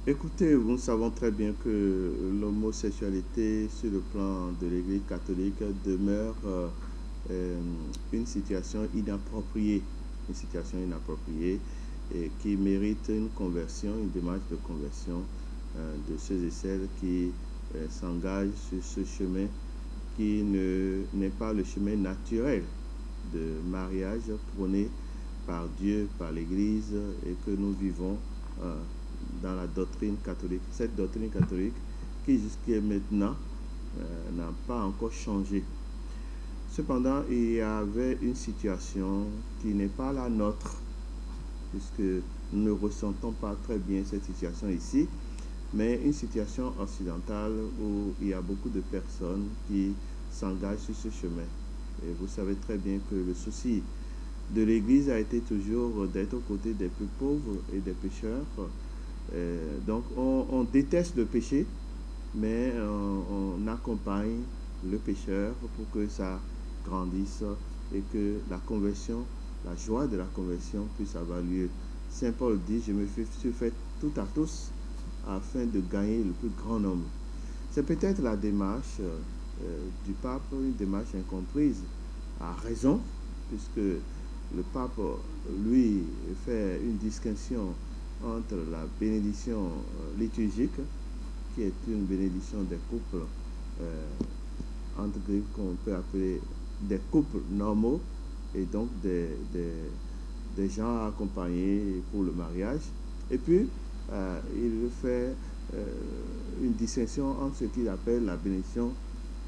Écoutez, nous savons très bien que l'homosexualité sur le plan de l'Église catholique demeure euh, une situation inappropriée, et qui mérite une conversion, une démarche de conversion de ceux et celles qui s'engagent sur ce chemin qui n'est pas le chemin naturel de mariage prôné par Dieu, par l'Église et que nous vivons euh, dans la doctrine catholique. Cette doctrine catholique qui jusqu'à maintenant n'a pas encore changé. Cependant, il y avait une situation qui n'est pas la nôtre, puisque nous ne ressentons pas très bien cette situation ici, mais une situation occidentale où il y a beaucoup de personnes qui s'engagent sur ce chemin. Et vous savez très bien que le souci de l'Église a été toujours d'être aux côtés des plus pauvres et des pécheurs. Donc on déteste le péché, mais on accompagne le pécheur pour que ça grandisse et que la conversion, la joie de la conversion puisse avoir lieu. Saint Paul dit, je me suis fait tout à tous afin de gagner le plus grand nombre. C'est peut-être la démarche du pape, une démarche incomprise, à raison, puisque le pape, lui, fait une distinction entre la bénédiction liturgique, qui est une bénédiction des couples, entre guillemets, qu'on peut appeler des couples normaux, et donc des gens accompagnés pour le mariage. Et puis, il fait une distinction entre ce qu'il appelle la bénédiction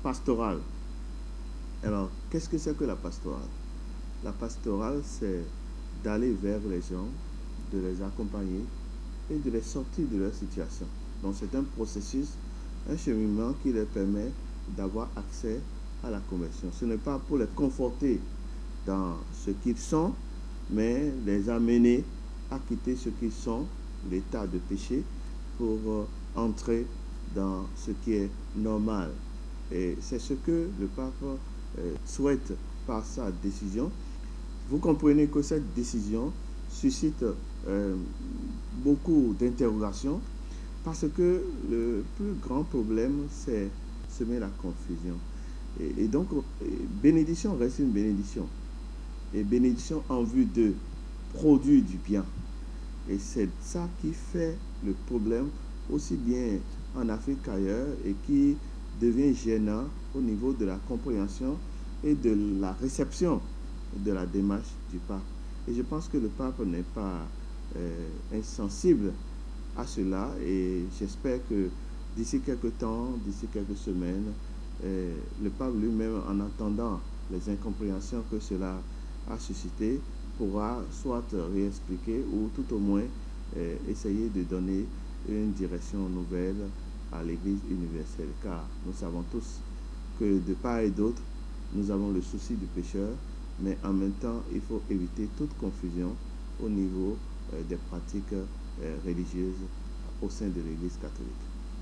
pastorale. Alors, qu'est-ce que c'est que la pastorale? La pastorale, c'est d'aller vers les gens, de les accompagner et de les sortir de leur situation. Donc, c'est un processus, un cheminement qui leur permet d'avoir accès à la conversion. Ce n'est pas pour les conforter dans ce qu'ils sont, mais les amener à quitter ce qu'ils sont, l'état de péché, pour entrer dans ce qui est normal. Et c'est ce que le pape souhaite par sa décision. Vous comprenez que cette décision suscite beaucoup d'interrogations parce que le plus grand problème, c'est semer la confusion. Et donc, bénédiction reste une bénédiction. Et bénédiction en vue de produire du bien. Et c'est ça qui fait le problème aussi bien en Afrique qu'ailleurs et qui devient gênant au niveau de la compréhension et de la réception de la démarche du pape. Et je pense que le pape n'est pas insensible à cela et j'espère que d'ici quelques temps, d'ici quelques semaines, le pape lui-même, en entendant les incompréhensions que cela a suscité, pourra soit réexpliquer ou tout au moins essayer de donner une direction nouvelle à l'Église universelle. Car nous savons tous que de part et d'autre, nous avons le souci du pécheur, mais en même temps, il faut éviter toute confusion au niveau des pratiques religieuses au sein de l'Église catholique.